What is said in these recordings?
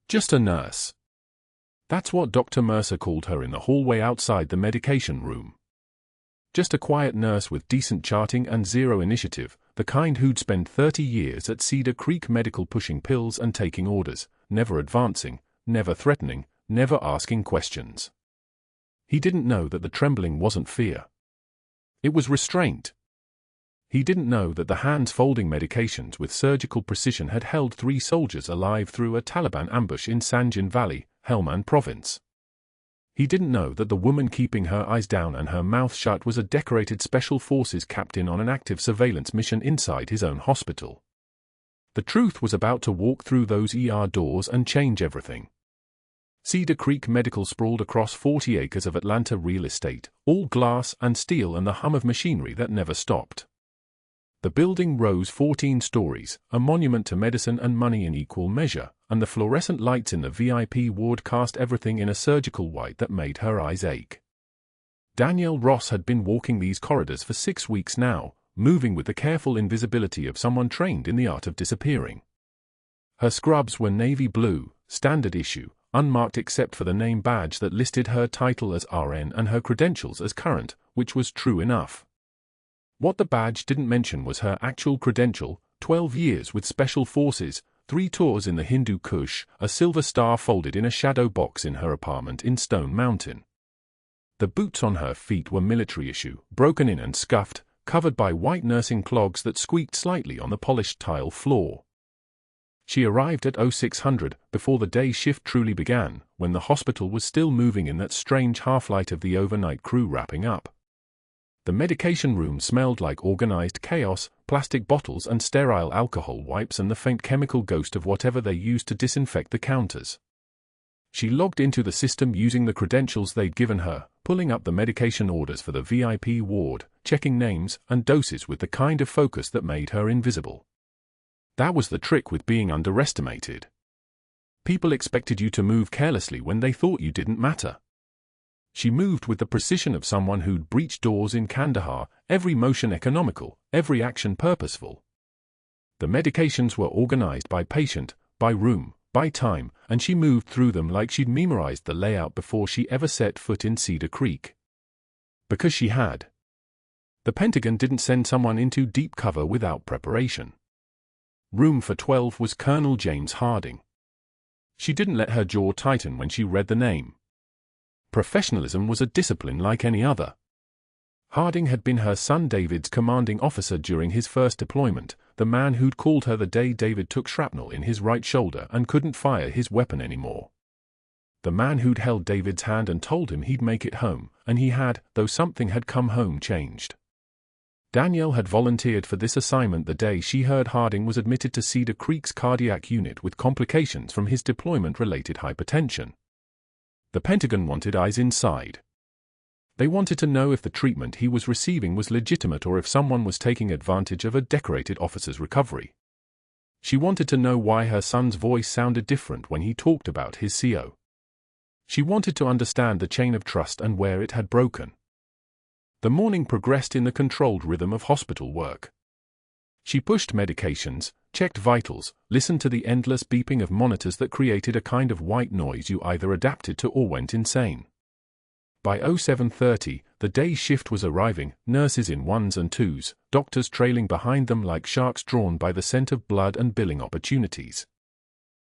Just a nurse. That's what Dr. Mercer called her in the hallway outside the medication room. Just a quiet nurse with decent charting and zero initiative, the kind who'd spent 30 years at Cedar Creek Medical pushing pills and taking orders, never advancing, never threatening, never asking questions. He didn't know that the trembling wasn't fear. It was restraint. He didn't know that the hands folding medications with surgical precision had held 3 soldiers alive through a Taliban ambush in Sanjan Valley, Helmand Province. He didn't know that the woman keeping her eyes down and her mouth shut was a decorated Special Forces captain on an active surveillance mission inside his own hospital. The truth was about to walk through those ER doors and change everything. Cedar Creek Medical sprawled across 40 acres of Atlanta real estate, all glass and steel and the hum of machinery that never stopped. The building rose 14 stories, a monument to medicine and money in equal measure, and the fluorescent lights in the VIP ward cast everything in a surgical white that made her eyes ache. Danielle Ross had been walking these corridors for 6 weeks now, moving with the careful invisibility of someone trained in the art of disappearing. Her scrubs were navy blue, standard issue, unmarked except for the name badge that listed her title as RN and her credentials as current, which was true enough. What the badge didn't mention was her actual credential: 12 years with Special Forces, 3 tours in the Hindu Kush, a silver star folded in a shadow box in her apartment in Stone Mountain. The boots on her feet were military issue, broken in and scuffed, covered by white nursing clogs that squeaked slightly on the polished tile floor. She arrived at 0600, before the day shift truly began, when the hospital was still moving in that strange half-light of the overnight crew wrapping up. The medication room smelled like organized chaos, plastic bottles and sterile alcohol wipes and the faint chemical ghost of whatever they used to disinfect the counters. She logged into the system using the credentials they'd given her, pulling up the medication orders for the VIP ward, checking names and doses with the kind of focus that made her invisible. That was the trick with being underestimated. People expected you to move carelessly when they thought you didn't matter. She moved with the precision of someone who'd breached doors in Kandahar, every motion economical, every action purposeful. The medications were organized by patient, by room, by time, and she moved through them like she'd memorized the layout before she ever set foot in Cedar Creek. Because she had. The Pentagon didn't send someone into deep cover without preparation. Room for 12 was Colonel James Harding. She didn't let her jaw tighten when she read the name. Professionalism was a discipline like any other. Harding had been her son David's commanding officer during his first deployment, the man who'd called her the day David took shrapnel in his right shoulder and couldn't fire his weapon anymore. The man who'd held David's hand and told him he'd make it home, and he had, though something had come home changed. Danielle had volunteered for this assignment the day she heard Harding was admitted to Cedar Creek's cardiac unit with complications from his deployment-related hypertension. The Pentagon wanted eyes inside. They wanted to know if the treatment he was receiving was legitimate or if someone was taking advantage of a decorated officer's recovery. She wanted to know why her son's voice sounded different when he talked about his CO. She wanted to understand the chain of trust and where it had broken. The morning progressed in the controlled rhythm of hospital work. She pushed medications, checked vitals, listened to the endless beeping of monitors that created a kind of white noise you either adapted to or went insane. By 0730, the day shift was arriving, nurses in 1s and 2s, doctors trailing behind them like sharks drawn by the scent of blood and billing opportunities.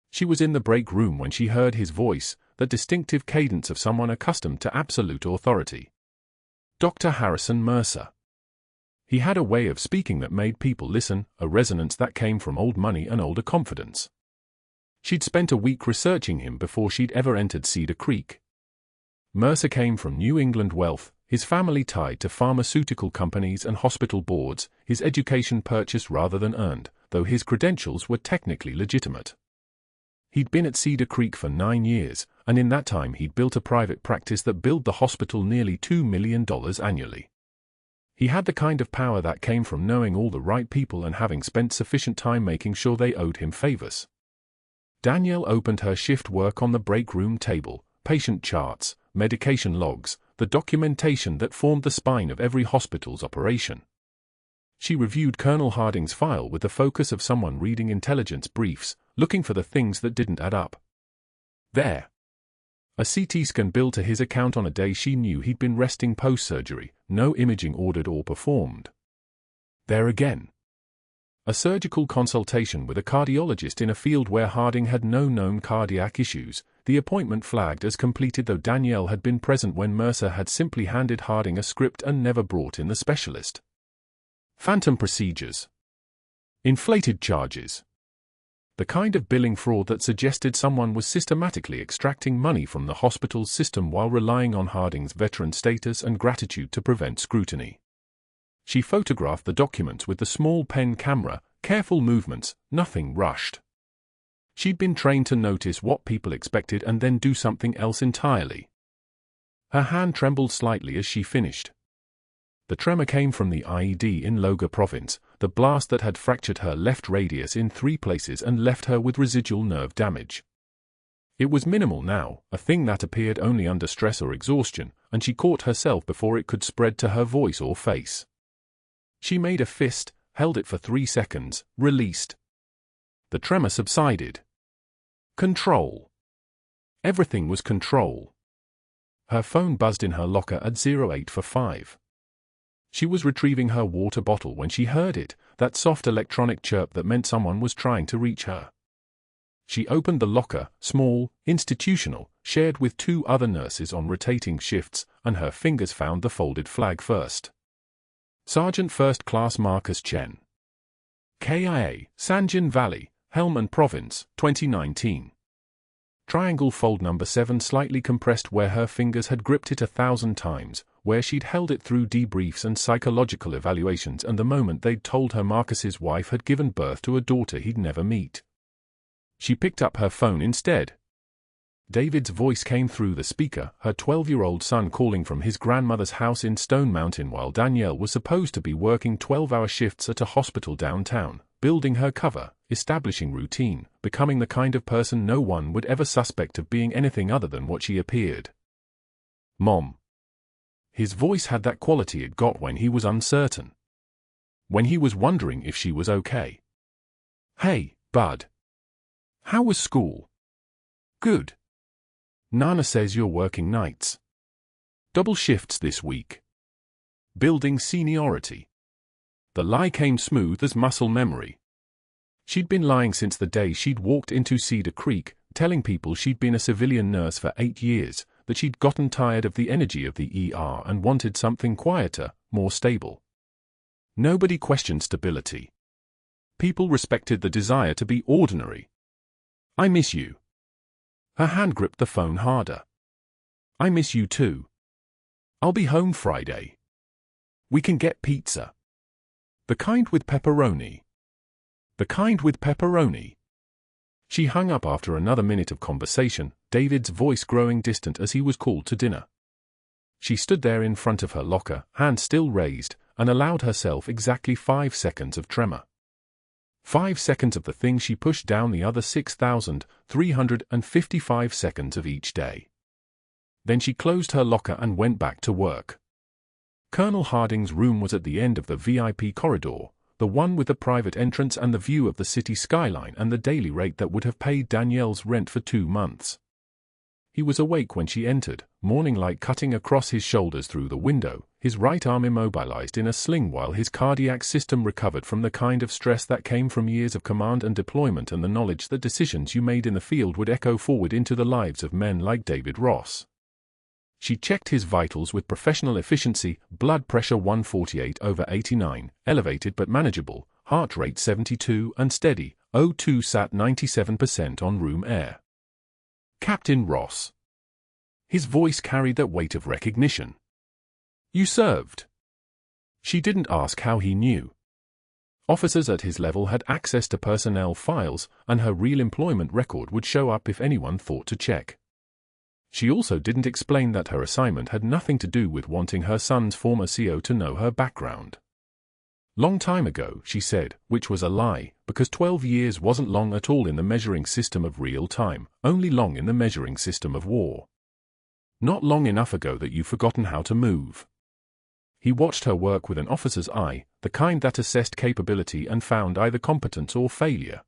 She was in the break room when she heard his voice, the distinctive cadence of someone accustomed to absolute authority. Dr. Harrison Mercer. He had a way of speaking that made people listen, a resonance that came from old money and older confidence. She'd spent a week researching him before she'd ever entered Cedar Creek. Mercer came from New England wealth, his family tied to pharmaceutical companies and hospital boards, his education purchased rather than earned, though his credentials were technically legitimate. He'd been at Cedar Creek for 9 years, and in that time he'd built a private practice that billed the hospital nearly $2 million annually. He had the kind of power that came from knowing all the right people and having spent sufficient time making sure they owed him favors. Danielle opened her shift work on the break room table, patient charts, medication logs, the documentation that formed the spine of every hospital's operation. She reviewed Colonel Harding's file with the focus of someone reading intelligence briefs, looking for the things that didn't add up. There. A CT scan billed to his account on a day she knew he'd been resting post-surgery, no imaging ordered or performed. There again. A surgical consultation with a cardiologist in a field where Harding had no known cardiac issues, the appointment flagged as completed though Danielle had been present when Mercer had simply handed Harding a script and never brought in the specialist. Phantom procedures. Inflated charges. The kind of billing fraud that suggested someone was systematically extracting money from the hospital's system while relying on Harding's veteran status and gratitude to prevent scrutiny. She photographed the documents with the small pen camera, careful movements, nothing rushed. She'd been trained to notice what people expected and then do something else entirely. Her hand trembled slightly as she finished. The tremor came from the IED in Loga province, the blast that had fractured her left radius in 3 places and left her with residual nerve damage. It was minimal now, a thing that appeared only under stress or exhaustion, and she caught herself before it could spread to her voice or face. She made a fist, held it for 3 seconds, released. The tremor subsided. Control. Everything was control. Her phone buzzed in her locker at 08:45. She was retrieving her water bottle when she heard it, that soft electronic chirp that meant someone was trying to reach her. She opened the locker, small, institutional, shared with 2 other nurses on rotating shifts, and her fingers found the folded flag first. Sergeant First Class Marcus Chen. KIA, Sanjin Valley, Helmand Province, 2019. Triangle fold number 7 slightly compressed where her fingers had gripped it 1,000 times, where she'd held it through debriefs and psychological evaluations and the moment they'd told her Marcus's wife had given birth to a daughter he'd never meet. She picked up her phone instead. David's voice came through the speaker, her 12-year-old son calling from his grandmother's house in Stone Mountain while Danielle was supposed to be working 12-hour shifts at a hospital downtown, building her cover, establishing routine, becoming the kind of person no one would ever suspect of being anything other than what she appeared. Mom. His voice had that quality it got when he was uncertain. When he was wondering if she was okay. Hey, bud. How was school? Good. Nana says you're working nights. Double shifts this week. Building seniority. The lie came smooth as muscle memory. She'd been lying since the day she'd walked into Cedar Creek, telling people she'd been a civilian nurse for 8 years, that she'd gotten tired of the energy of the ER and wanted something quieter, more stable. Nobody questioned stability. People respected the desire to be ordinary. I miss you. Her hand gripped the phone harder. I miss you too. I'll be home Friday. We can get pizza. The kind with pepperoni. The kind with pepperoni. She hung up after another minute of conversation, David's voice growing distant as he was called to dinner. She stood there in front of her locker, hand still raised, and allowed herself exactly 5 seconds of tremor. 5 seconds of the thing she pushed down the other 6,355 seconds of each day. Then she closed her locker and went back to work. Colonel Harding's room was at the end of the VIP corridor, the one with the private entrance and the view of the city skyline and the daily rate that would have paid Danielle's rent for 2 months. He was awake when she entered, morning light cutting across his shoulders through the window, his right arm immobilized in a sling while his cardiac system recovered from the kind of stress that came from years of command and deployment and the knowledge that decisions you made in the field would echo forward into the lives of men like David Ross. She checked his vitals with professional efficiency, blood pressure 148/89, elevated but manageable, heart rate 72 and steady, O2 sat 97% on room air. Captain Ross. His voice carried that weight of recognition. You served. She didn't ask how he knew. Officers at his level had access to personnel files, and her real employment record would show up if anyone thought to check. She also didn't explain that her assignment had nothing to do with wanting her son's former CO to know her background. Long time ago, she said, which was a lie, because 12 years wasn't long at all in the measuring system of real time, only long in the measuring system of war. Not long enough ago that you've forgotten how to move. He watched her work with an officer's eye, the kind that assessed capability and found either competence or failure.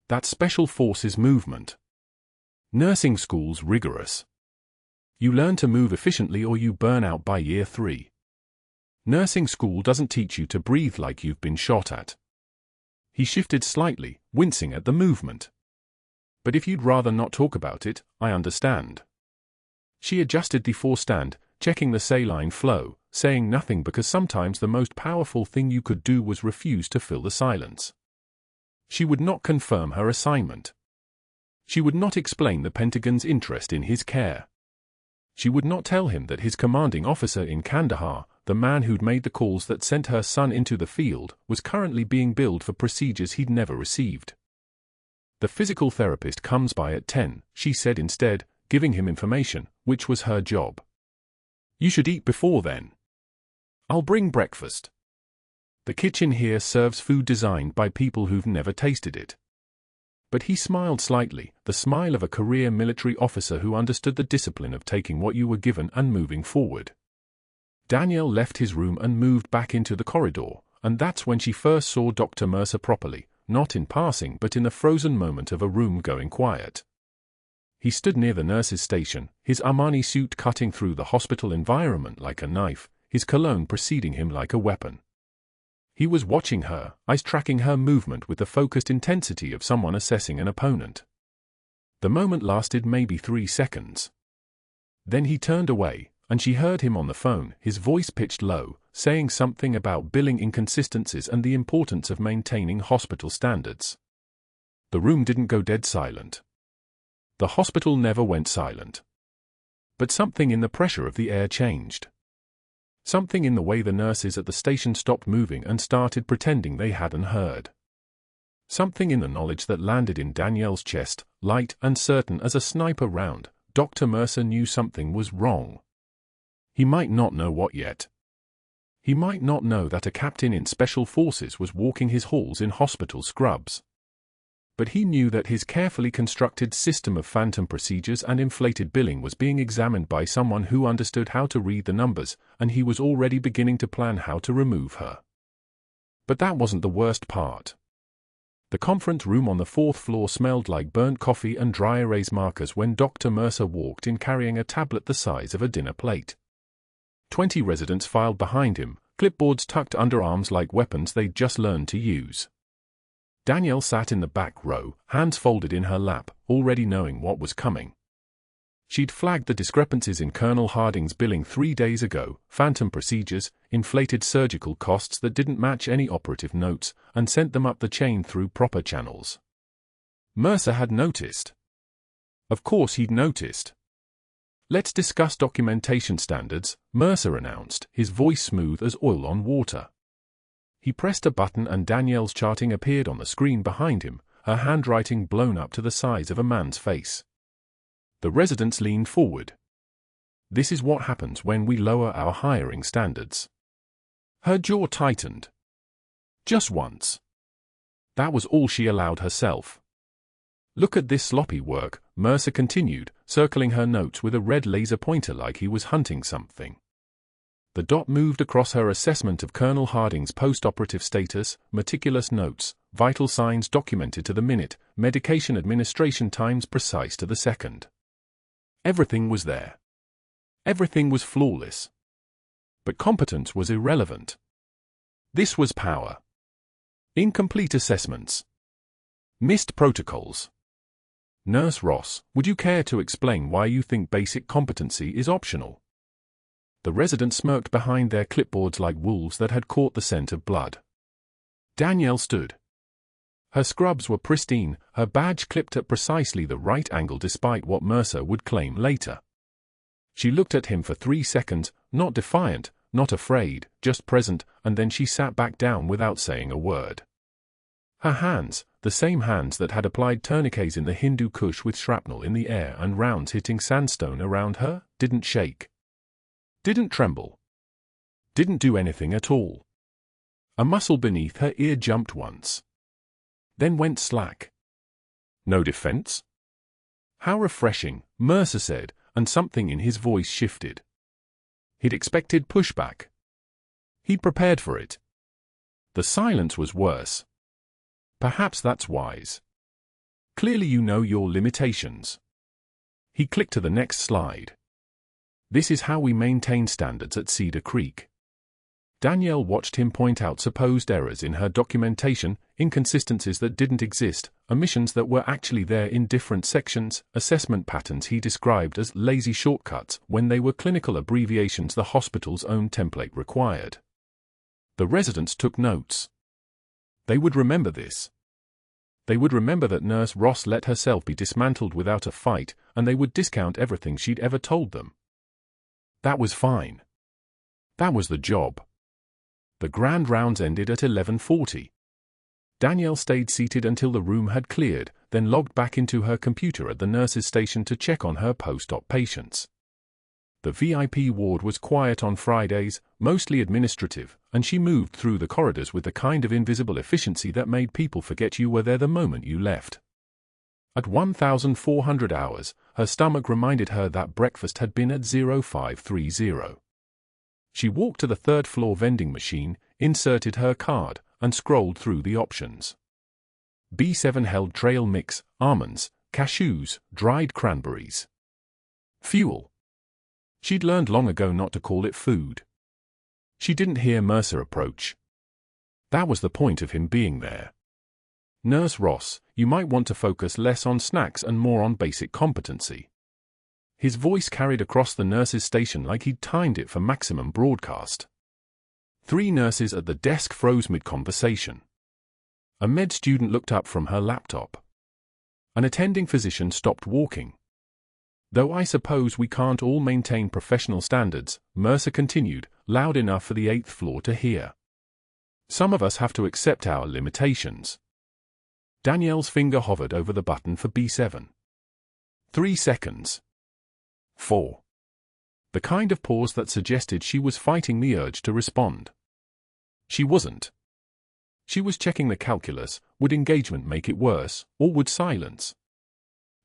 That special forces movement. Nursing school's rigorous. You learn to move efficiently or you burn out by year 3. Nursing school doesn't teach you to breathe like you've been shot at. He shifted slightly, wincing at the movement. But if you'd rather not talk about it, I understand. She adjusted the forestand, checking the saline flow, saying nothing because sometimes the most powerful thing you could do was refuse to fill the silence. She would not confirm her assignment. She would not explain the Pentagon's interest in his care. She would not tell him that his commanding officer in Kandahar, the man who'd made the calls that sent her son into the field, was currently being billed for procedures he'd never received. The physical therapist comes by at 10, she said instead, giving him information, which was her job. You should eat before then. I'll bring breakfast. The kitchen here serves food designed by people who've never tasted it. But he smiled slightly, the smile of a career military officer who understood the discipline of taking what you were given and moving forward. Danielle left his room and moved back into the corridor, and that's when she first saw Dr. Mercer properly, not in passing but in the frozen moment of a room going quiet. He stood near the nurse's station, his Armani suit cutting through the hospital environment like a knife, his cologne preceding him like a weapon. He was watching her, eyes tracking her movement with the focused intensity of someone assessing an opponent. The moment lasted maybe 3 seconds. Then he turned away, and she heard him on the phone, his voice pitched low, saying something about billing inconsistencies and the importance of maintaining hospital standards. The room didn't go dead silent. The hospital never went silent. But something in the pressure of the air changed. Something in the way the nurses at the station stopped moving and started pretending they hadn't heard. Something in the knowledge that landed in Danielle's chest, light and certain as a sniper round. Dr. Mercer knew something was wrong. He might not know what yet. He might not know that a captain in special forces was walking his halls in hospital scrubs. But he knew that his carefully constructed system of phantom procedures and inflated billing was being examined by someone who understood how to read the numbers, and he was already beginning to plan how to remove her. But that wasn't the worst part. The conference room on the 4th floor smelled like burnt coffee and dry erase markers when Dr. Mercer walked in carrying a tablet the size of a dinner plate. 20 residents filed behind him, clipboards tucked under arms like weapons they'd just learned to use. Danielle sat in the back row, hands folded in her lap, already knowing what was coming. She'd flagged the discrepancies in Colonel Harding's billing 3 days ago, phantom procedures, inflated surgical costs that didn't match any operative notes, and sent them up the chain through proper channels. Mercer had noticed. Of course he'd noticed. Let's discuss documentation standards, Mercer announced, his voice smooth as oil on water. He pressed a button and Danielle's charting appeared on the screen behind him, her handwriting blown up to the size of a man's face. The residents leaned forward. This is what happens when we lower our hiring standards. Her jaw tightened. Just once. That was all she allowed herself. Look at this sloppy work, Mercer continued, circling her notes with a red laser pointer like he was hunting something. The dot moved across her assessment of Colonel Harding's post-operative status, meticulous notes, vital signs documented to the minute, medication administration times precise to the second. Everything was there. Everything was flawless. But competence was irrelevant. This was power. Incomplete assessments. Missed protocols. Nurse Ross, would you care to explain why you think basic competency is optional? The residents smirked behind their clipboards like wolves that had caught the scent of blood. Danielle stood. Her scrubs were pristine, her badge clipped at precisely the right angle despite what Mercer would claim later. She looked at him for 3 seconds, not defiant, not afraid, just present, and then she sat back down without saying a word. Her hands, the same hands that had applied tourniquets in the Hindu Kush with shrapnel in the air and rounds hitting sandstone around her, didn't shake. Didn't tremble. Didn't do anything at all. A muscle beneath her ear jumped once. Then went slack. No defense? How refreshing, Mercer said, and something in his voice shifted. He'd expected pushback. He'd prepared for it. The silence was worse. Perhaps that's wise. Clearly you know your limitations. He clicked to the next slide. This is how we maintain standards at Cedar Creek. Danielle watched him point out supposed errors in her documentation, inconsistencies that didn't exist, omissions that were actually there in different sections, assessment patterns he described as lazy shortcuts when they were clinical abbreviations the hospital's own template required. The residents took notes. They would remember this. They would remember that Nurse Ross let herself be dismantled without a fight, and they would discount everything she'd ever told them. That was fine. That was the job. The grand rounds ended at 11:40. Danielle stayed seated until the room had cleared, then logged back into her computer at the nurse's station to check on her post-op patients. The VIP ward was quiet on Fridays, mostly administrative, and she moved through the corridors with the kind of invisible efficiency that made people forget you were there the moment you left. At 1,400 hours, her stomach reminded her that breakfast had been at 0530. She walked to the third-floor vending machine, inserted her card, and scrolled through the options. B7 held trail mix, almonds, cashews, dried cranberries. Fuel. She'd learned long ago not to call it food. She didn't hear Mercer approach. That was the point of him being there. Nurse Ross, you might want to focus less on snacks and more on basic competency. His voice carried across the nurse's station like he'd timed it for maximum broadcast. 3 nurses at the desk froze mid-conversation. A med student looked up from her laptop. An attending physician stopped walking. Though I suppose we can't all maintain professional standards, Mercer continued, loud enough for the 8th floor to hear. Some of us have to accept our limitations. Danielle's finger hovered over the button for B7. 3 seconds. 4. The kind of pause that suggested she was fighting the urge to respond. She wasn't. She was checking the calculus. Would engagement make it worse, or would silence?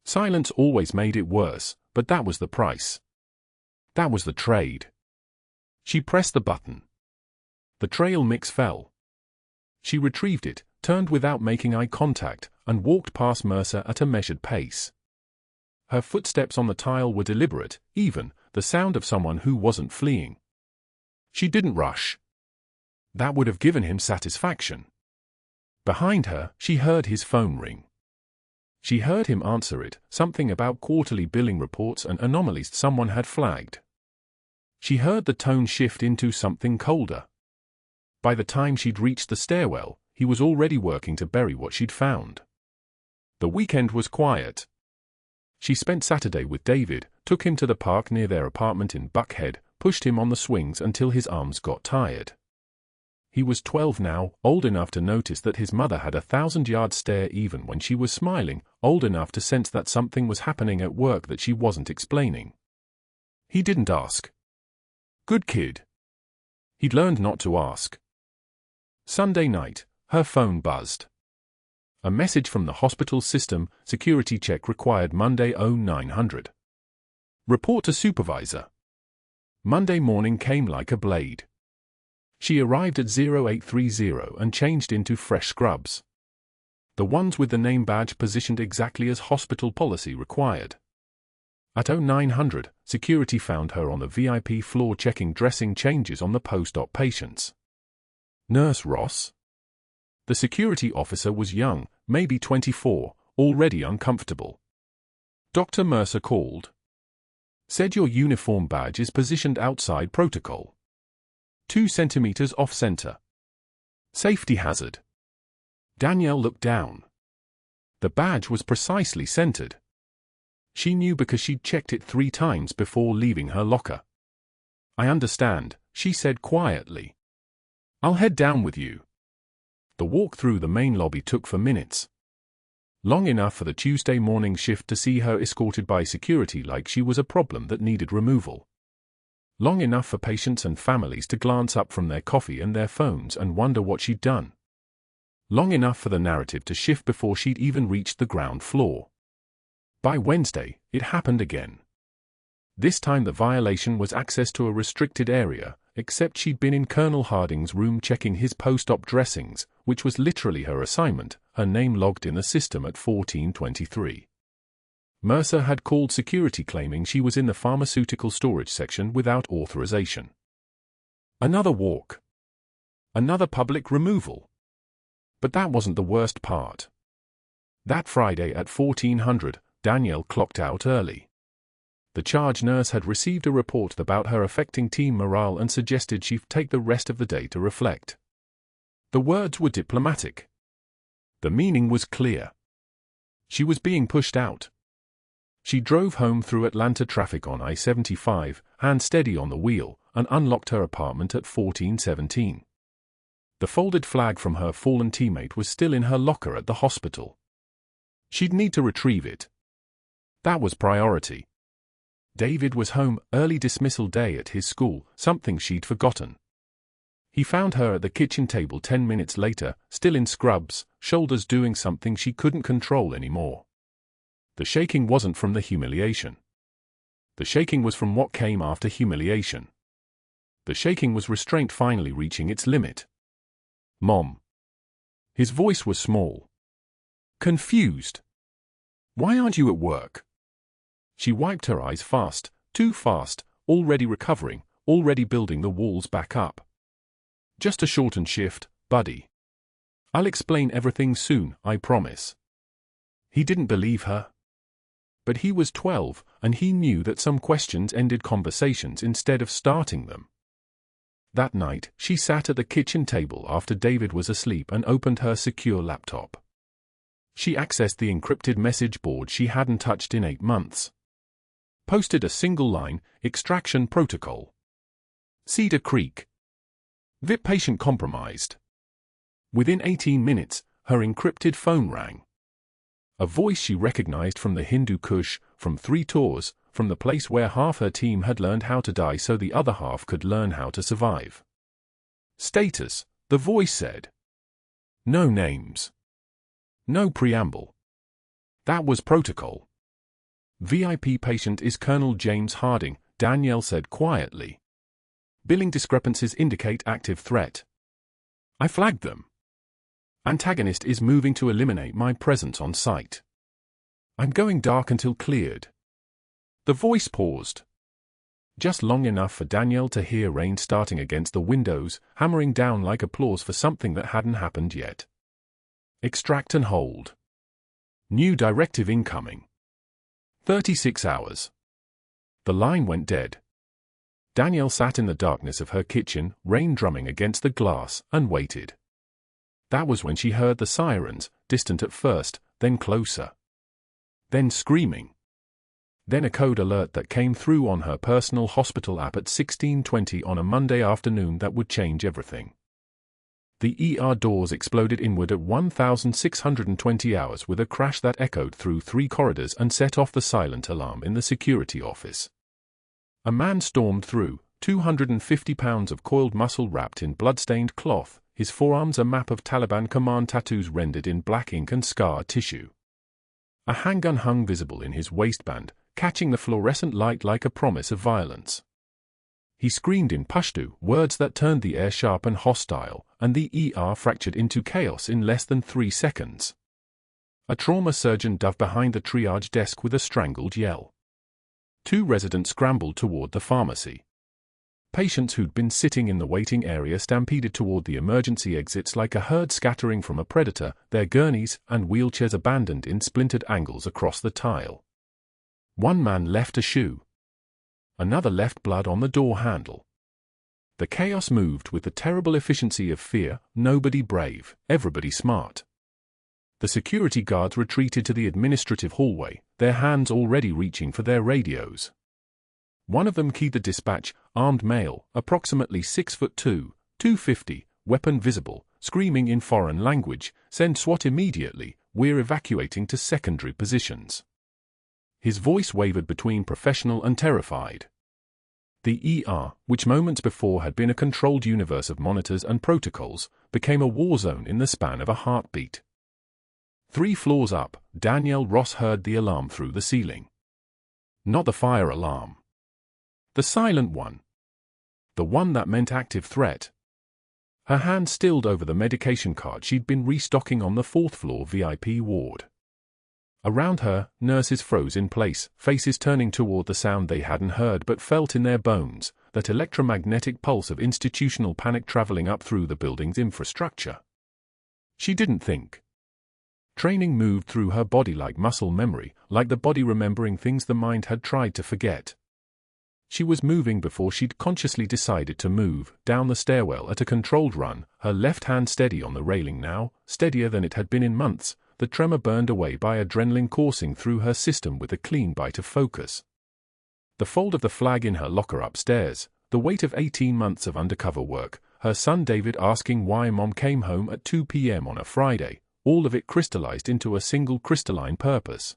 Silence always made it worse, but that was the price. That was the trade. She pressed the button. The trail mix fell. She retrieved it, turned without making eye contact, and walked past Mercer at a measured pace. Her footsteps on the tile were deliberate, even, the sound of someone who wasn't fleeing. She didn't rush. That would have given him satisfaction. Behind her, she heard his phone ring. She heard him answer it, something about quarterly billing reports and anomalies someone had flagged. She heard the tone shift into something colder. By the time she'd reached the stairwell, he was already working to bury what she'd found. The weekend was quiet. She spent Saturday with David, took him to the park near their apartment in Buckhead, pushed him on the swings until his arms got tired. He was 12 now, old enough to notice that his mother had a 1,000-yard stare even when she was smiling, old enough to sense that something was happening at work that she wasn't explaining. He didn't ask. Good kid. He'd learned not to ask. Sunday night, her phone buzzed. A message from the hospital system, security check required Monday 0900. Report to supervisor. Monday morning came like a blade. She arrived at 0830 and changed into fresh scrubs. The ones with the name badge positioned exactly as hospital policy required. At 0900, security found her on the VIP floor checking dressing changes on the post-op patients. Nurse Ross? The security officer was young, maybe 24, already uncomfortable. Dr. Mercer called. Said your uniform badge is positioned outside protocol. 2 centimeters off-center. Safety hazard. Danielle looked down. The badge was precisely centered. She knew because she'd checked it 3 times before leaving her locker. I understand, she said quietly. I'll head down with you. The walk through the main lobby took 4 minutes. Long enough for the Tuesday morning shift to see her escorted by security like she was a problem that needed removal. Long enough for patients and families to glance up from their coffee and their phones and wonder what she'd done. Long enough for the narrative to shift before she'd even reached the ground floor. By Wednesday, it happened again. This time the violation was access to a restricted area, except she'd been in Colonel Harding's room checking his post-op dressings, which was literally her assignment, her name logged in the system at 1423. Mercer had called security claiming she was in the pharmaceutical storage section without authorization. Another walk. Another public removal. But that wasn't the worst part. That Friday at 1400, Danielle clocked out early. The charge nurse had received a report about her affecting team morale and suggested she take the rest of the day to reflect. The words were diplomatic. The meaning was clear. She was being pushed out. She drove home through Atlanta traffic on I-75, hand steady on the wheel, and unlocked her apartment at 1417. The folded flag from her fallen teammate was still in her locker at the hospital. She'd need to retrieve it. That was priority. David was home, early dismissal day at his school, something she'd forgotten. He found her at the kitchen table 10 minutes later, still in scrubs, shoulders doing something she couldn't control anymore. The shaking wasn't from the humiliation. The shaking was from what came after humiliation. The shaking was restraint finally reaching its limit. Mom. His voice was small. Confused. Why aren't you at work? She wiped her eyes fast, too fast, already recovering, already building the walls back up. Just a shortened shift, buddy. I'll explain everything soon, I promise. He didn't believe her. But he was 12, and he knew that some questions ended conversations instead of starting them. That night, she sat at the kitchen table after David was asleep and opened her secure laptop. She accessed the encrypted message board she hadn't touched in 8 months. Posted a single line, extraction protocol. Cedar Creek. VIP patient compromised. Within 18 minutes, her encrypted phone rang. A voice she recognized from the Hindu Kush, from 3 tours, from the place where half her team had learned how to die so the other half could learn how to survive. Status, the voice said. No names. No preamble. That was protocol. VIP patient is Colonel James Harding, Danielle said quietly. Billing discrepancies indicate active threat. I flagged them. Antagonist is moving to eliminate my presence on site. I'm going dark until cleared. The voice paused. Just long enough for Danielle to hear rain starting against the windows, hammering down like applause for something that hadn't happened yet. Extract and hold. New directive incoming. 36 hours. The line went dead. Danielle sat in the darkness of her kitchen, rain drumming against the glass, and waited. That was when she heard the sirens, distant at first, then closer. Then screaming. Then a code alert that came through on her personal hospital app at 16:20 on a Monday afternoon that would change everything. The ER doors exploded inward at 1,620 hours with a crash that echoed through 3 corridors and set off the silent alarm in the security office. A man stormed through, 250 pounds of coiled muscle wrapped in blood-stained cloth, his forearms a map of Taliban command tattoos rendered in black ink and scar tissue. A handgun hung visible in his waistband, catching the fluorescent light like a promise of violence. He screamed in Pashto, words that turned the air sharp and hostile, and the ER fractured into chaos in less than 3 seconds. A trauma surgeon dove behind the triage desk with a strangled yell. 2 residents scrambled toward the pharmacy. Patients who'd been sitting in the waiting area stampeded toward the emergency exits like a herd scattering from a predator, their gurneys and wheelchairs abandoned in splintered angles across the tile. One man left a shoe. Another left blood on the door handle. The chaos moved with the terrible efficiency of fear, nobody brave, everybody smart. The security guards retreated to the administrative hallway, their hands already reaching for their radios. One of them keyed the dispatch, armed male, approximately 6'2", 250, weapon visible, screaming in foreign language, send SWAT immediately, we're evacuating to secondary positions. His voice wavered between professional and terrified. The ER, which moments before had been a controlled universe of monitors and protocols, became a war zone in the span of a heartbeat. 3 floors up, Danielle Ross heard the alarm through the ceiling. Not the fire alarm. The silent one. The one that meant active threat. Her hand stilled over the medication cart she'd been restocking on the 4th floor VIP ward. Around her, nurses froze in place, faces turning toward the sound they hadn't heard but felt in their bones, that electromagnetic pulse of institutional panic traveling up through the building's infrastructure. She didn't think. Training moved through her body like muscle memory, like the body remembering things the mind had tried to forget. She was moving before she'd consciously decided to move, down the stairwell at a controlled run, her left hand steady on the railing now, steadier than it had been in months, the tremor burned away by adrenaline coursing through her system with a clean bite of focus. The fold of the flag in her locker upstairs, the weight of 18 months of undercover work, her son David asking why Mom came home at 2 p.m. on a Friday, all of it crystallized into a single crystalline purpose.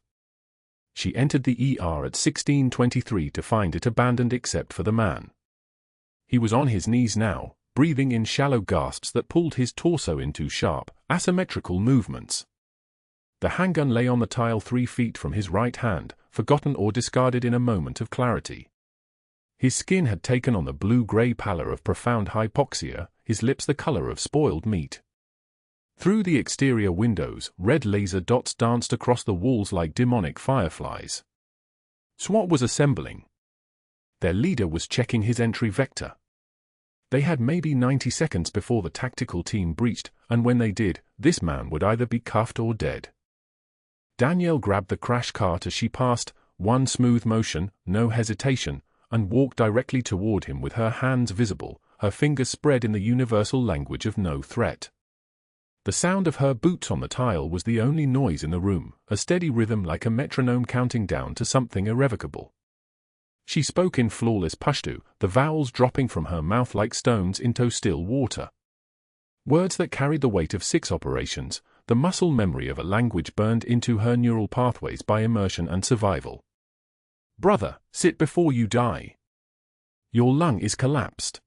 She entered the ER at 16:23 to find it abandoned except for the man. He was on his knees now, breathing in shallow gasps that pulled his torso into sharp, asymmetrical movements. The handgun lay on the tile 3 feet from his right hand, forgotten or discarded in a moment of clarity. His skin had taken on the blue-gray pallor of profound hypoxia, his lips the color of spoiled meat. Through the exterior windows, red laser dots danced across the walls like demonic fireflies. SWAT was assembling. Their leader was checking his entry vector. They had maybe 90 seconds before the tactical team breached, and when they did, this man would either be cuffed or dead. Danielle grabbed the crash cart as she passed, one smooth motion, no hesitation, and walked directly toward him with her hands visible, her fingers spread in the universal language of no threat. The sound of her boots on the tile was the only noise in the room, a steady rhythm like a metronome counting down to something irrevocable. She spoke in flawless Pashto, the vowels dropping from her mouth like stones into still water. Words that carried the weight of 6 operations, the muscle memory of a language burned into her neural pathways by immersion and survival. Brother, sit before you die. Your lung is collapsed.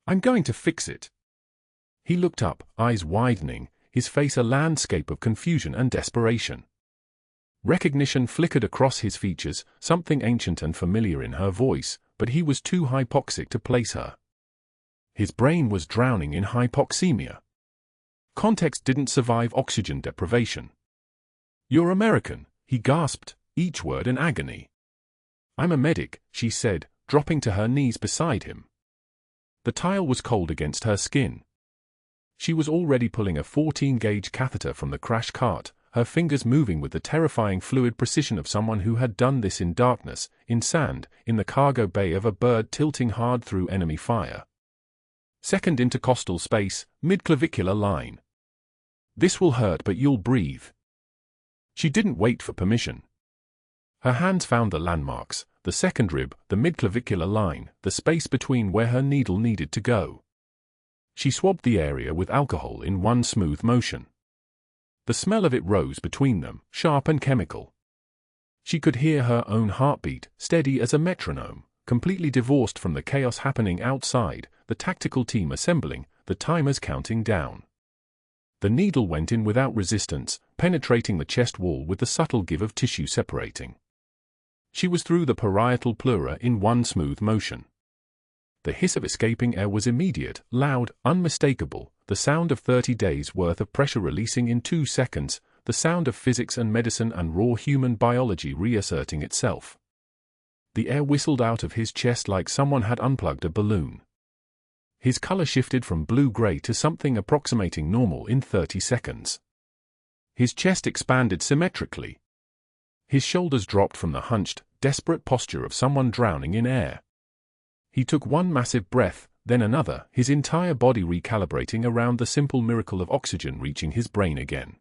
I'm going to fix it. He looked up, eyes widening, his face a landscape of confusion and desperation. Recognition flickered across his features, something ancient and familiar in her voice, but he was too hypoxic to place her. His brain was drowning in hypoxemia. Context didn't survive oxygen deprivation. You're American, he gasped, each word an agony. I'm a medic, she said, dropping to her knees beside him. The tile was cold against her skin. She was already pulling a 14-gauge catheter from the crash cart, her fingers moving with the terrifying fluid precision of someone who had done this in darkness, in sand, in the cargo bay of a bird tilting hard through enemy fire. Second intercostal space, mid-clavicular line. This will hurt but you'll breathe. She didn't wait for permission. Her hands found the landmarks, the second rib, the mid-clavicular line, the space between where her needle needed to go. She swabbed the area with alcohol in one smooth motion. The smell of it rose between them, sharp and chemical. She could hear her own heartbeat, steady as a metronome, completely divorced from the chaos happening outside, the tactical team assembling, the timers counting down. The needle went in without resistance, penetrating the chest wall with the subtle give of tissue separating. She was through the parietal pleura in one smooth motion. The hiss of escaping air was immediate, loud, unmistakable, the sound of 30 days' worth of pressure releasing in 2 seconds, the sound of physics and medicine and raw human biology reasserting itself. The air whistled out of his chest like someone had unplugged a balloon. His color shifted from blue-gray to something approximating normal in 30 seconds. His chest expanded symmetrically. His shoulders dropped from the hunched, desperate posture of someone drowning in air. He took one massive breath, then another, his entire body recalibrating around the simple miracle of oxygen reaching his brain again.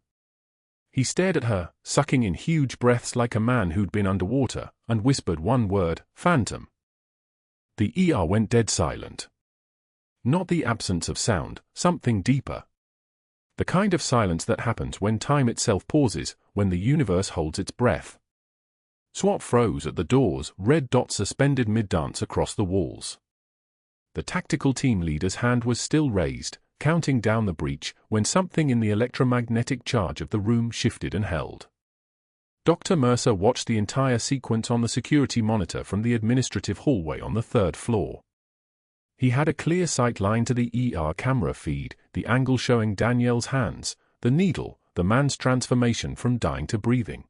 He stared at her, sucking in huge breaths like a man who'd been underwater, and whispered one word, phantom. The ER went dead silent. Not the absence of sound, something deeper. The kind of silence that happens when time itself pauses, when the universe holds its breath. SWAT froze at the doors, red dots suspended mid-dance across the walls. The tactical team leader's hand was still raised, counting down the breach, when something in the electromagnetic charge of the room shifted and held. Dr. Mercer watched the entire sequence on the security monitor from the administrative hallway on the 3rd floor. He had a clear sight line to the ER camera feed, the angle showing Danielle's hands, the needle, the man's transformation from dying to breathing.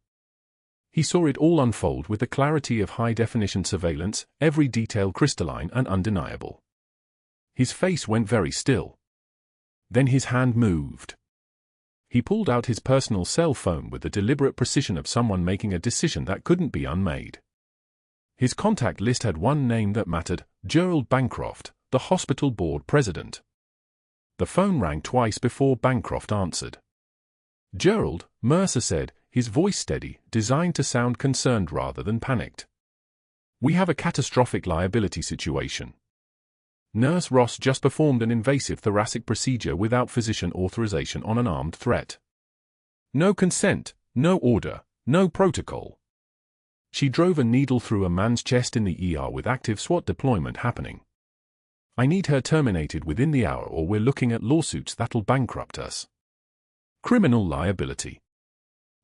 He saw it all unfold with the clarity of high-definition surveillance, every detail crystalline and undeniable. His face went very still. Then his hand moved. He pulled out his personal cell phone with the deliberate precision of someone making a decision that couldn't be unmade. His contact list had one name that mattered: Gerald Bancroft, the hospital board president. The phone rang twice before Bancroft answered. "Gerald," Mercer said, his voice steady, designed to sound concerned rather than panicked. "We have a catastrophic liability situation. Nurse Ross just performed an invasive thoracic procedure without physician authorization on an armed threat. No consent, no order, no protocol. She drove a needle through a man's chest in the ER with active SWAT deployment happening. I need her terminated within the hour or we're looking at lawsuits that'll bankrupt us. Criminal liability.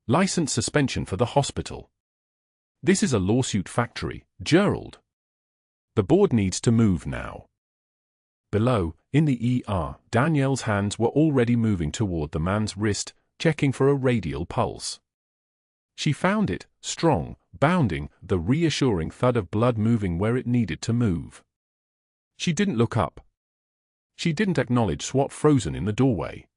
License suspension for the hospital. This is a lawsuit factory, Gerald. The board needs to move now." Below, in the ER, Danielle's hands were already moving toward the man's wrist, checking for a radial pulse. She found it, strong, bounding, the reassuring thud of blood moving where it needed to move. She didn't look up. She didn't acknowledge SWAT frozen in the doorway.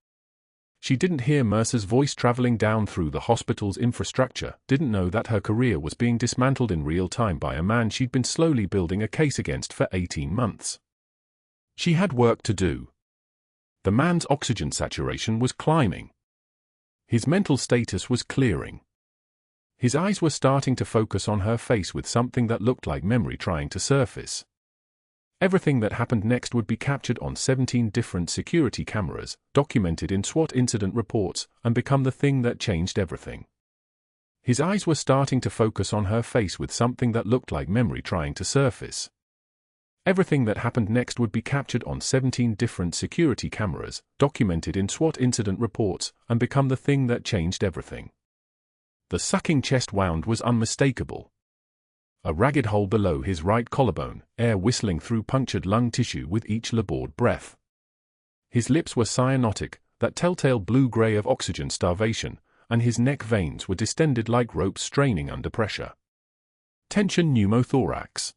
She didn't hear Mercer's voice traveling down through the hospital's infrastructure, didn't know that her career was being dismantled in real time by a man she'd been slowly building a case against for 18 months. She had work to do. The man's oxygen saturation was climbing. His mental status was clearing. His eyes were starting to focus on her face with something that looked like memory trying to surface. Everything that happened next would be captured on 17 different security cameras, documented in SWAT incident reports, and become the thing that changed everything. His eyes were starting to focus on her face with something that looked like memory trying to surface. Everything that happened next would be captured on 17 different security cameras, documented in SWAT incident reports, and become the thing that changed everything. The sucking chest wound was unmistakable. A ragged hole below his right collarbone, air whistling through punctured lung tissue with each labored breath. His lips were cyanotic, that telltale blue-gray of oxygen starvation, and his neck veins were distended like ropes straining under pressure. Tension pneumothorax.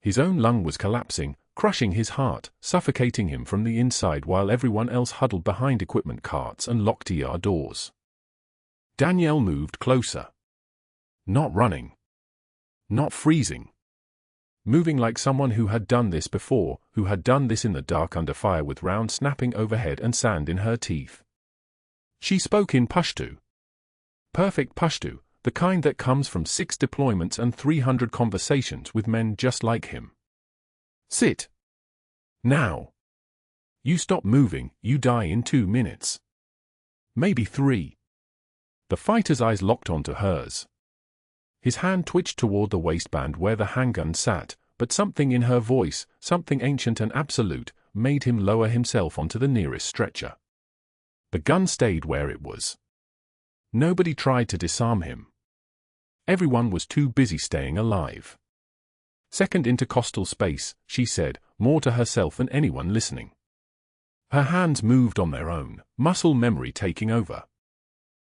His own lung was collapsing, crushing his heart, suffocating him from the inside while everyone else huddled behind equipment carts and locked ER doors. Danielle moved closer. Not running. Not freezing. Moving like someone who had done this before, who had done this in the dark under fire with round snapping overhead and sand in her teeth. She spoke in Pashto. Perfect Pashto, the kind that comes from 6 deployments and 300 conversations with men just like him. "Sit. Now. You stop moving, you die in 2 minutes. Maybe 3. The fighter's eyes locked onto hers. His hand twitched toward the waistband where the handgun sat, but something in her voice, something ancient and absolute, made him lower himself onto the nearest stretcher. The gun stayed where it was. Nobody tried to disarm him. Everyone was too busy staying alive. Second intercostal space, she said, more to herself than anyone listening. Her hands moved on their own, muscle memory taking over.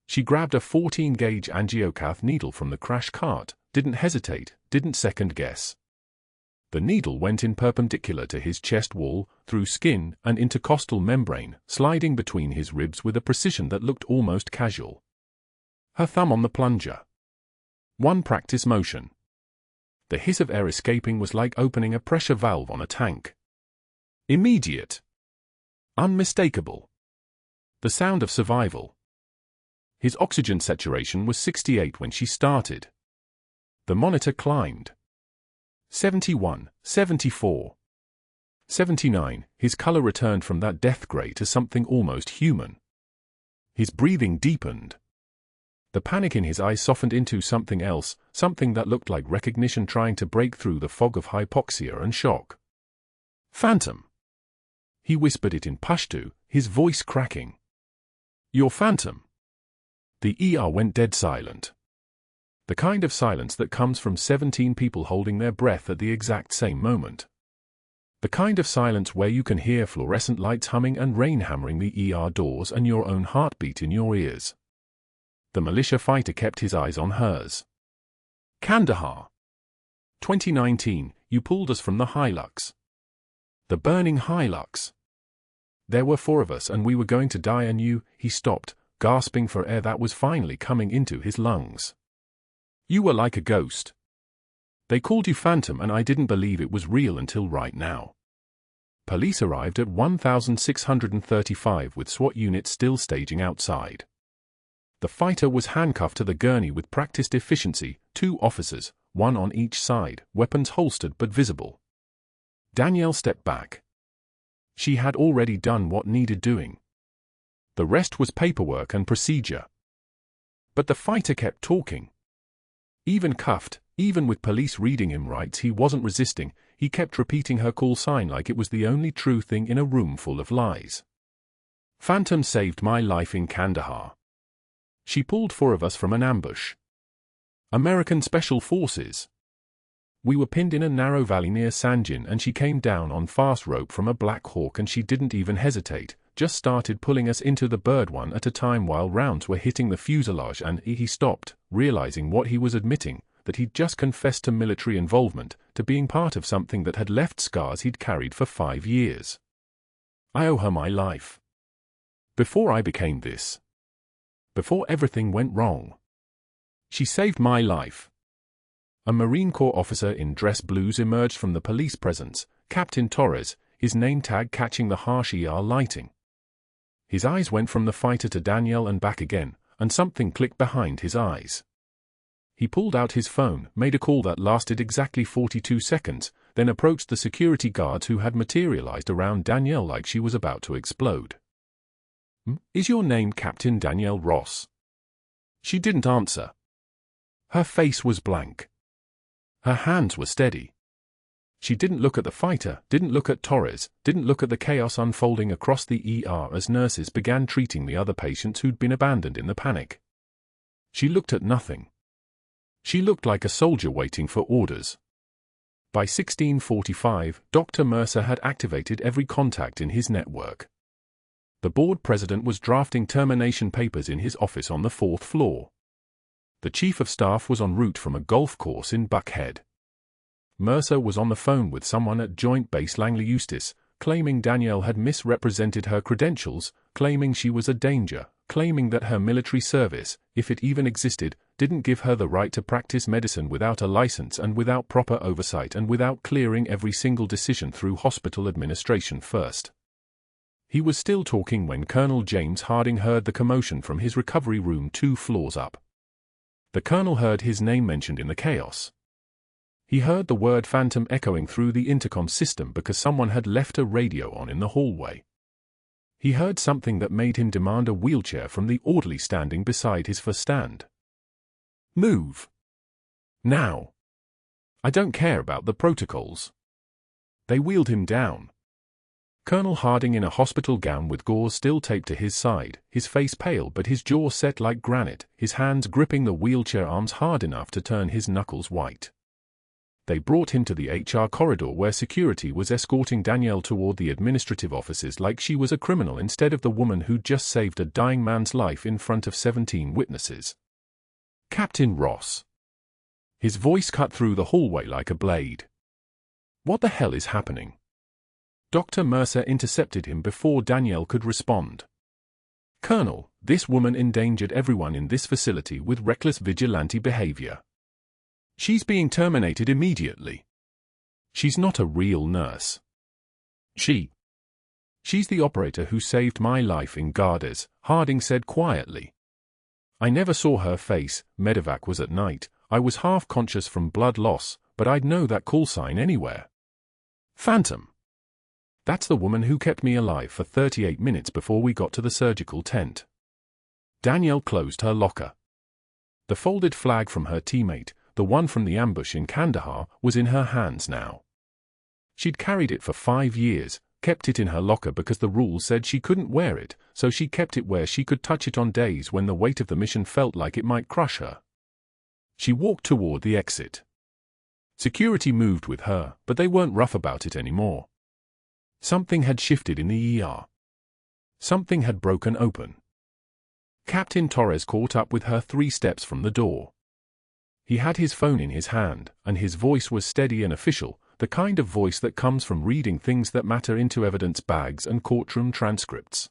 She grabbed a 14-gauge angiocath needle from the crash cart, didn't hesitate, didn't second-guess. The needle went in perpendicular to his chest wall, through skin and intercostal membrane, sliding between his ribs with a precision that looked almost casual. Her thumb on the plunger. One practice motion. The hiss of air escaping was like opening a pressure valve on a tank. Immediate. Unmistakable. The sound of survival. His oxygen saturation was 68 when she started. The monitor climbed. 71, 74. 79, his color returned from that death gray to something almost human. His breathing deepened. The panic in his eyes softened into something else, something that looked like recognition trying to break through the fog of hypoxia and shock. "Phantom." He whispered it in Pashto, his voice cracking. "Your phantom." The ER went dead silent. The kind of silence that comes from 17 people holding their breath at the exact same moment. The kind of silence where you can hear fluorescent lights humming and rain hammering the ER doors and your own heartbeat in your ears. The militia fighter kept his eyes on hers. Kandahar. 2019, you pulled us from the Hilux. The burning Hilux. There were 4 of us and we were going to die and you— He stopped, gasping for air that was finally coming into his lungs. You were like a ghost. They called you Phantom and I didn't believe it was real until right now. Police arrived at 1635 with SWAT units still staging outside. The fighter was handcuffed to the gurney with practiced efficiency, 2 officers, 1 on each side, weapons holstered but visible. Danielle stepped back. She had already done what needed doing. The rest was paperwork and procedure. But the fighter kept talking. Even cuffed, even with police reading him rights, he wasn't resisting. He kept repeating her call sign like it was the only true thing in a room full of lies. Phantom saved my life in Kandahar. She pulled 4 of us from an ambush. American Special Forces. We were pinned in a narrow valley near Sanjin and she came down on fast rope from a Black Hawk and she didn't even hesitate, just started pulling us into the bird one at a time while rounds were hitting the fuselage and he stopped, realizing what he was admitting, that he'd just confessed to military involvement, to being part of something that had left scars he'd carried for 5 years. I owe her my life. Before I became this. Before everything went wrong. She saved my life. A Marine Corps officer in dress blues emerged from the police presence, Captain Torres, his name tag catching the harsh ER lighting. His eyes went from the fighter to Danielle and back again, and something clicked behind his eyes. He pulled out his phone, made a call that lasted exactly 42 seconds, then approached the security guards who had materialized around Danielle like she was about to explode. Is your name Captain Danielle Ross? She didn't answer. Her face was blank. Her hands were steady. She didn't look at the fighter, didn't look at Torres, didn't look at the chaos unfolding across the ER as nurses began treating the other patients who'd been abandoned in the panic. She looked at nothing. She looked like a soldier waiting for orders. By 1645, Dr. Mercer had activated every contact in his network. The board president was drafting termination papers in his office on the 4th floor. The chief of staff was en route from a golf course in Buckhead. Mercer was on the phone with someone at Joint Base Langley Eustis, claiming Danielle had misrepresented her credentials, claiming she was a danger, claiming that her military service, if it even existed, didn't give her the right to practice medicine without a license and without proper oversight and without clearing every single decision through hospital administration first. He was still talking when Colonel James Harding heard the commotion from his recovery room 2 floors up. The colonel heard his name mentioned in the chaos. He heard the word Phantom echoing through the intercom system because someone had left a radio on in the hallway. He heard something that made him demand a wheelchair from the orderly standing beside his first stand. Move. Now. I don't care about the protocols. They wheeled him down. Colonel Harding in a hospital gown with gauze still taped to his side, his face pale but his jaw set like granite, his hands gripping the wheelchair arms hard enough to turn his knuckles white. They brought him to the HR corridor where security was escorting Danielle toward the administrative offices like she was a criminal instead of the woman who'd just saved a dying man's life in front of 17 witnesses. Captain Ross. His voice cut through the hallway like a blade. What the hell is happening? Dr. Mercer intercepted him before Danielle could respond. Colonel, this woman endangered everyone in this facility with reckless vigilante behavior. She's being terminated immediately. She's not a real nurse. She's the operator who saved my life in Gardez, Harding said quietly. I never saw her face, medevac was at night, I was half conscious from blood loss, but I'd know that call sign anywhere. Phantom. That's the woman who kept me alive for 38 minutes before we got to the surgical tent. Danielle closed her locker. The folded flag from her teammate, the one from the ambush in Kandahar, was in her hands now. She'd carried it for 5 years, kept it in her locker because the rules said she couldn't wear it, so she kept it where she could touch it on days when the weight of the mission felt like it might crush her. She walked toward the exit. Security moved with her, but they weren't rough about it anymore. Something had shifted in the ER. Something had broken open. Captain Torres caught up with her 3 steps from the door. He had his phone in his hand, and his voice was steady and official, the kind of voice that comes from reading things that matter into evidence bags and courtroom transcripts.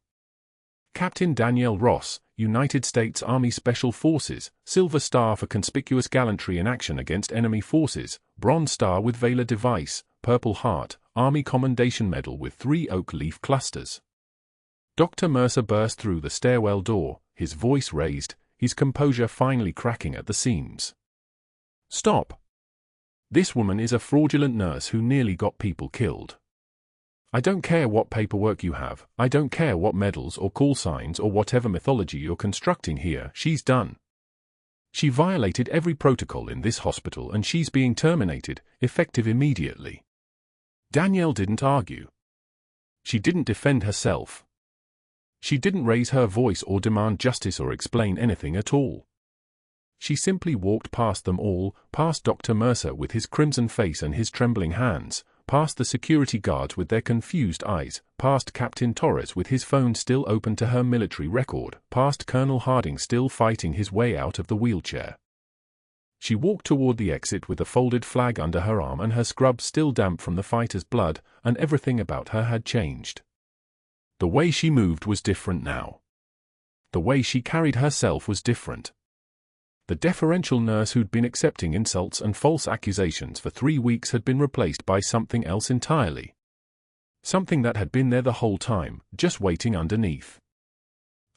Captain Danielle Ross, United States Army Special Forces, Silver Star for conspicuous gallantry in action against enemy forces, Bronze Star with Valor device, Purple Heart, Army Commendation Medal with 3 oak leaf clusters. Dr. Mercer burst through the stairwell door, his voice raised, his composure finally cracking at the seams. "Stop. This woman is a fraudulent nurse who nearly got people killed. I don't care what paperwork you have, I don't care what medals or call signs or whatever mythology you're constructing here, she's done. She violated every protocol in this hospital and she's being terminated, effective immediately." Danielle didn't argue. She didn't defend herself. She didn't raise her voice or demand justice or explain anything at all. She simply walked past them all, past Dr. Mercer with his crimson face and his trembling hands, past the security guards with their confused eyes, past Captain Torres with his phone still open to her military record, past Colonel Harding still fighting his way out of the wheelchair. She walked toward the exit with a folded flag under her arm and her scrub still damp from the fighter's blood, and everything about her had changed. The way she moved was different now. The way she carried herself was different. The deferential nurse who'd been accepting insults and false accusations for 3 weeks had been replaced by something else entirely. Something that had been there the whole time, just waiting underneath.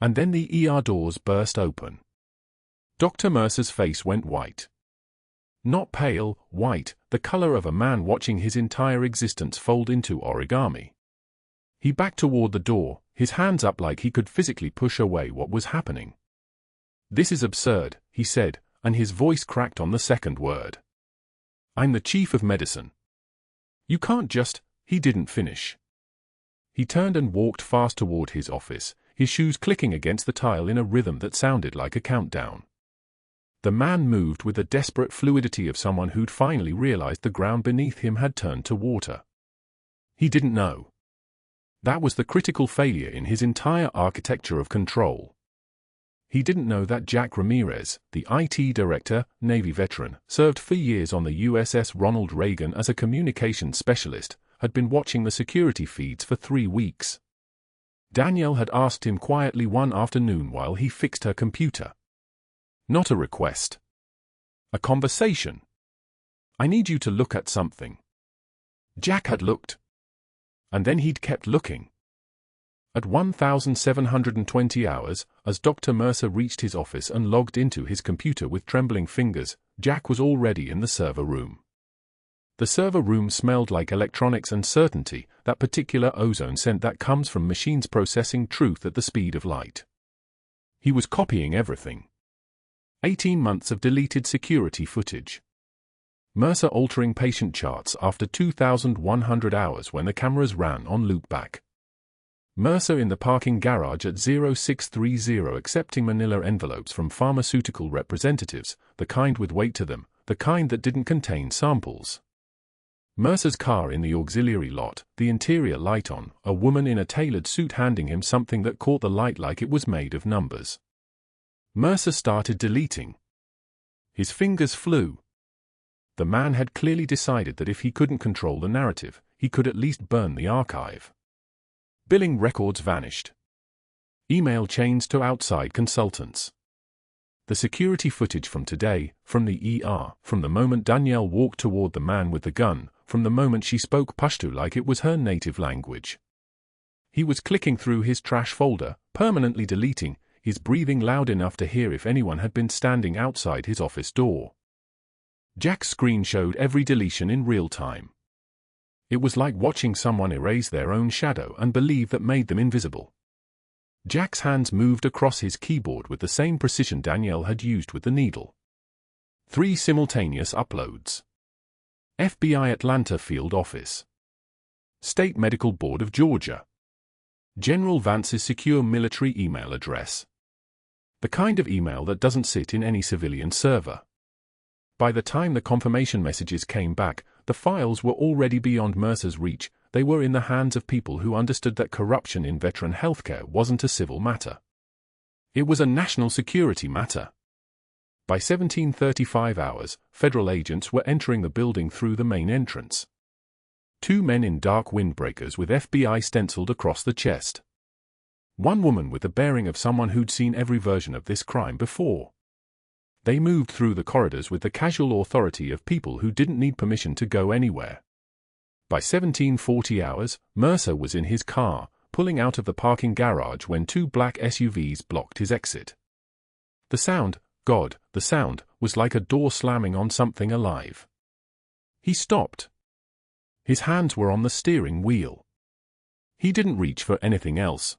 And then the ER doors burst open. Dr. Mercer's face went white. Not pale, white, the color of a man watching his entire existence fold into origami. He backed toward the door, his hands up like he could physically push away what was happening. "This is absurd," he said, and his voice cracked on the second word. "I'm the chief of medicine. You can't just—" He didn't finish. He turned and walked fast toward his office, his shoes clicking against the tile in a rhythm that sounded like a countdown. The man moved with the desperate fluidity of someone who'd finally realized the ground beneath him had turned to water. He didn't know. That was the critical failure in his entire architecture of control. He didn't know that Jack Ramirez, the IT director, Navy veteran, served for years on the USS Ronald Reagan as a communications specialist, had been watching the security feeds for 3 weeks. Danielle had asked him quietly one afternoon while he fixed her computer. Not a request. A conversation. "I need you to look at something." Jack had looked. And then he'd kept looking. At 1,720 hours, as Dr. Mercer reached his office and logged into his computer with trembling fingers, Jack was already in the server room. The server room smelled like electronics and certainty, that particular ozone scent that comes from machines processing truth at the speed of light. He was copying everything. 18 months of deleted security footage. Mercer altering patient charts after 2,100 hours when the cameras ran on loopback. Mercer in the parking garage at 0630 accepting manila envelopes from pharmaceutical representatives, the kind with weight to them, the kind that didn't contain samples. Mercer's car in the auxiliary lot, the interior light on, a woman in a tailored suit handing him something that caught the light like it was made of numbers. Mercer started deleting. His fingers flew. The man had clearly decided that if he couldn't control the narrative, he could at least burn the archive. Billing records vanished. Email chains to outside consultants. The security footage from today, from the ER, from the moment Danielle walked toward the man with the gun, from the moment she spoke Pashto like it was her native language. He was clicking through his trash folder, permanently deleting, his breathing loud enough to hear if anyone had been standing outside his office door. Jack's screen showed every deletion in real time. It was like watching someone erase their own shadow and believe that made them invisible. Jack's hands moved across his keyboard with the same precision Danielle had used with the needle. 3 simultaneous uploads. FBI Atlanta Field Office. State Medical Board of Georgia. General Vance's secure military email address. The kind of email that doesn't sit in any civilian server. By the time the confirmation messages came back, the files were already beyond Mercer's reach. They were in the hands of people who understood that corruption in veteran healthcare wasn't a civil matter. It was a national security matter. By 17:35 hours, federal agents were entering the building through the main entrance. 2 men in dark windbreakers with FBI stenciled across the chest. One woman with the bearing of someone who'd seen every version of this crime before. They moved through the corridors with the casual authority of people who didn't need permission to go anywhere. By 17:40 hours, Mercer was in his car, pulling out of the parking garage when 2 black SUVs blocked his exit. The sound, God, the sound, was like a door slamming on something alive. He stopped. His hands were on the steering wheel. He didn't reach for anything else.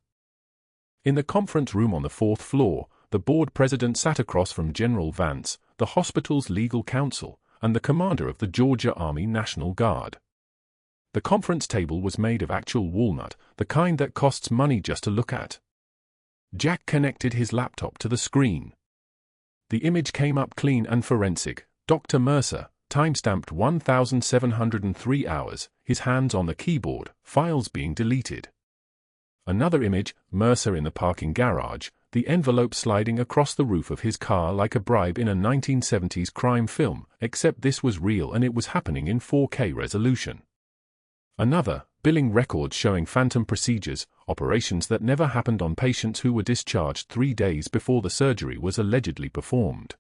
In the conference room on the 4th floor, the board president sat across from General Vance, the hospital's legal counsel, and the commander of the Georgia Army National Guard. The conference table was made of actual walnut, the kind that costs money just to look at. Jack connected his laptop to the screen. The image came up clean and forensic. Dr. Mercer, timestamped 1703 hours, his hands on the keyboard, files being deleted. Another image, Mercer in the parking garage, the envelope sliding across the roof of his car like a bribe in a 1970s crime film, except this was real and it was happening in 4K resolution. Another, billing records showing phantom procedures, operations that never happened on patients who were discharged 3 days before the surgery was allegedly performed.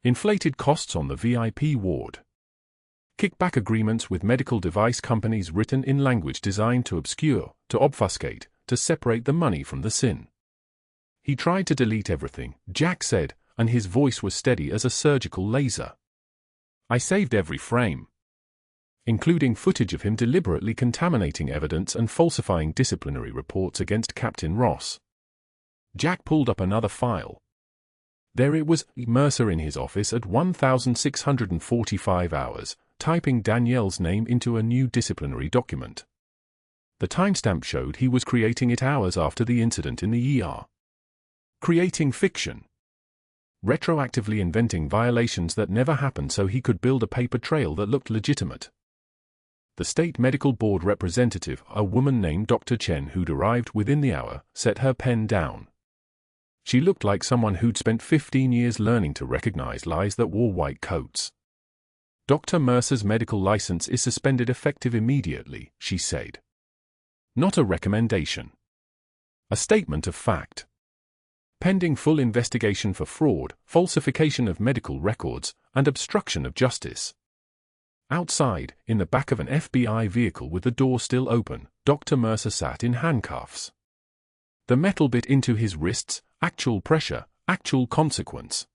Inflated costs on the VIP ward. Kickback agreements with medical device companies written in language designed to obscure, to obfuscate, to separate the money from the sin. He tried to delete everything, Jack said, and his voice was steady as a surgical laser. I saved every frame, including footage of him deliberately contaminating evidence and falsifying disciplinary reports against Captain Ross. Jack pulled up another file. There it was, Mercer in his office at 1645 hours, typing Danielle's name into a new disciplinary document. The timestamp showed he was creating it hours after the incident in the ER. Creating fiction. Retroactively inventing violations that never happened so he could build a paper trail that looked legitimate. The state medical board representative, a woman named Dr. Chen who'd arrived within the hour, set her pen down. She looked like someone who'd spent 15 years learning to recognize lies that wore white coats. Dr. Mercer's medical license is suspended effective immediately, she said. Not a recommendation. A statement of fact. Pending full investigation for fraud, falsification of medical records, and obstruction of justice. Outside, in the back of an FBI vehicle with the door still open, Dr. Mercer sat in handcuffs. The metal bit into his wrists, actual pressure, actual consequence.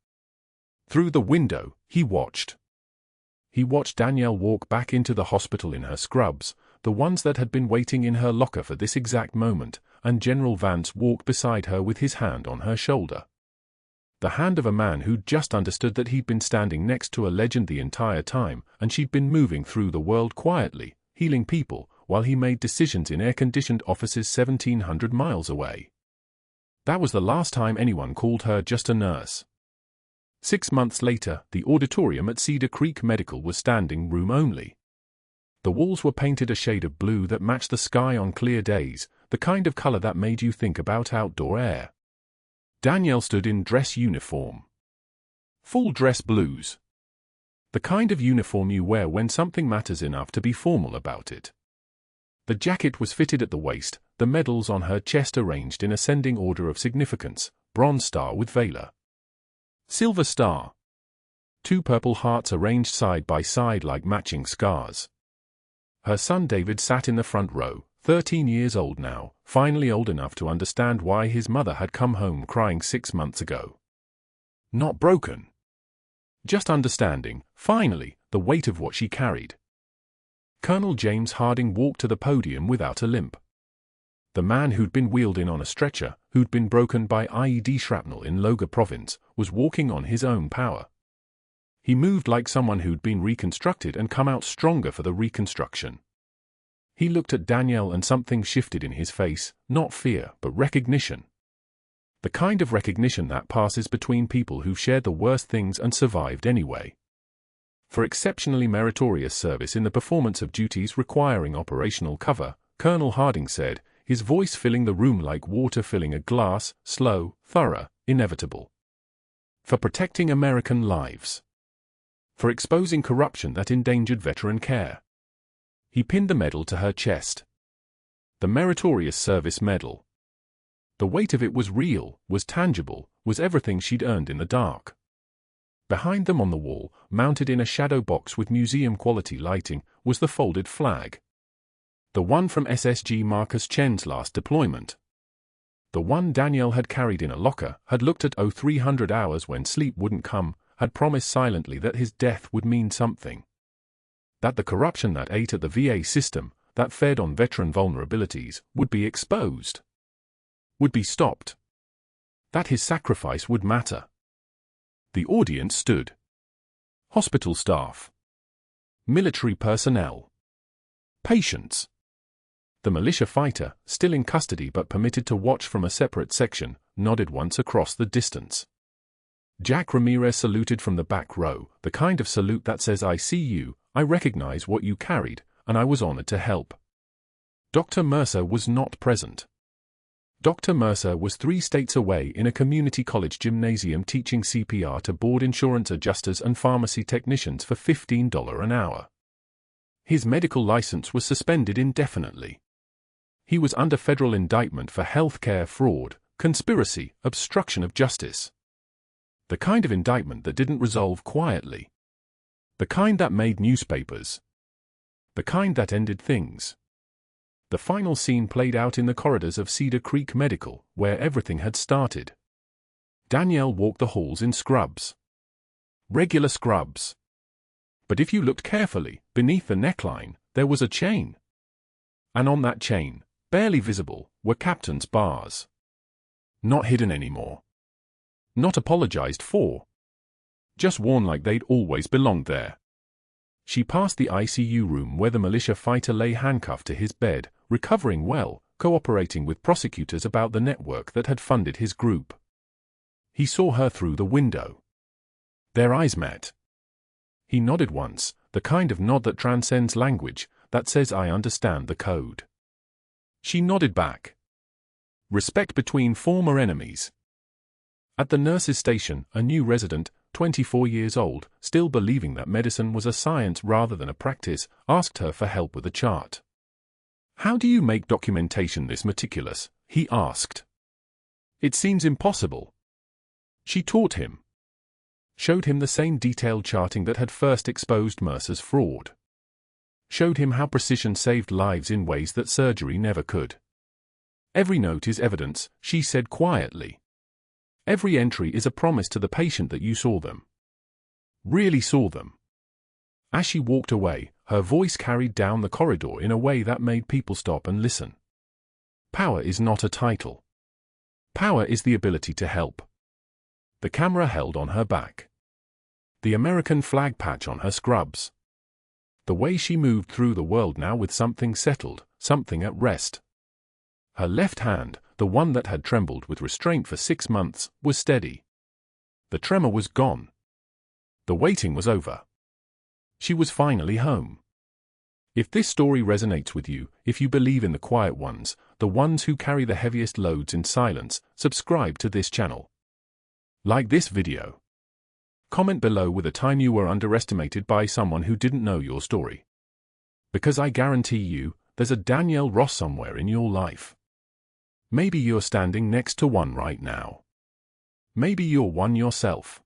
Through the window, he watched. He watched Danielle walk back into the hospital in her scrubs, the ones that had been waiting in her locker for this exact moment, and General Vance walked beside her with his hand on her shoulder. The hand of a man who'd just understood that he'd been standing next to a legend the entire time, and she'd been moving through the world quietly, healing people, while he made decisions in air-conditioned offices 1,700 miles away. That was the last time anyone called her just a nurse. 6 months later, the auditorium at Cedar Creek Medical was standing room only. The walls were painted a shade of blue that matched the sky on clear days, the kind of color that made you think about outdoor air. Danielle stood in dress uniform. Full dress blues. The kind of uniform you wear when something matters enough to be formal about it. The jacket was fitted at the waist, the medals on her chest arranged in ascending order of significance, bronze star with Valor. Silver star. 2 purple hearts arranged side by side like matching scars. Her son David sat in the front row, 13 years old now, finally old enough to understand why his mother had come home crying 6 months ago. Not broken. Just understanding, finally, the weight of what she carried. Colonel James Harding walked to the podium without a limp. The man who'd been wheeled in on a stretcher, who'd been broken by IED shrapnel in Loga Province, was walking on his own power. He moved like someone who'd been reconstructed and come out stronger for the reconstruction. He looked at Danielle and something shifted in his face, not fear, but recognition. The kind of recognition that passes between people who've shared the worst things and survived anyway. For exceptionally meritorious service in the performance of duties requiring operational cover, Colonel Harding said, his voice filling the room like water filling a glass, slow, thorough, inevitable. For protecting American lives. For exposing corruption that endangered veteran care. He pinned the medal to her chest. The Meritorious Service Medal. The weight of it was real, was tangible, was everything she'd earned in the dark. Behind them on the wall, mounted in a shadow box with museum-quality lighting, was the folded flag. The one from SSG Marcus Chen's last deployment. The one Danielle had carried in a locker, had looked at 0300 hours when sleep wouldn't come, had promised silently that his death would mean something. That the corruption that ate at the VA system, that fed on veteran vulnerabilities, would be exposed. Would be stopped. That his sacrifice would matter. The audience stood. Hospital staff. Military personnel. Patients. The militia fighter, still in custody but permitted to watch from a separate section, nodded once across the distance. Jack Ramirez saluted from the back row, the kind of salute that says, "I see you, I recognize what you carried, and I was honored to help." Dr. Mercer was not present. Dr. Mercer was 3 states away in a community college gymnasium teaching CPR to board insurance adjusters and pharmacy technicians for $15 an hour. His medical license was suspended indefinitely. He was under federal indictment for healthcare fraud, conspiracy, obstruction of justice. The kind of indictment that didn't resolve quietly. The kind that made newspapers. The kind that ended things. The final scene played out in the corridors of Cedar Creek Medical, where everything had started. Danielle walked the halls in scrubs. Regular scrubs. But if you looked carefully, beneath the neckline, there was a chain. And on that chain, barely visible, were captain's bars. Not hidden anymore. Not apologized for. Just worn like they'd always belonged there. She passed the ICU room where the militia fighter lay handcuffed to his bed, recovering well, cooperating with prosecutors about the network that had funded his group. He saw her through the window. Their eyes met. He nodded once, the kind of nod that transcends language, that says, "I understand the code." She nodded back. Respect between former enemies. At the nurse's station, a new resident, 24 years old, still believing that medicine was a science rather than a practice, asked her for help with a chart. "How do you make documentation this meticulous?" he asked. "It seems impossible." She taught him. Showed him the same detailed charting that had first exposed Mercer's fraud. Showed him how precision saved lives in ways that surgery never could. "Every note is evidence," she said quietly. "Every entry is a promise to the patient that you saw them. Really saw them." As she walked away, her voice carried down the corridor in a way that made people stop and listen. Power is not a title. Power is the ability to help. The camera held on her back. The American flag patch on her scrubs. The way she moved through the world now with something settled, something at rest. Her left hand, the one that had trembled with restraint for 6 months, was steady. The tremor was gone. The waiting was over. She was finally home. If this story resonates with you, if you believe in the quiet ones, the ones who carry the heaviest loads in silence, subscribe to this channel. Like this video. Comment below with a time you were underestimated by someone who didn't know your story. Because I guarantee you, there's a Danielle Ross somewhere in your life. Maybe you're standing next to one right now. Maybe you're one yourself.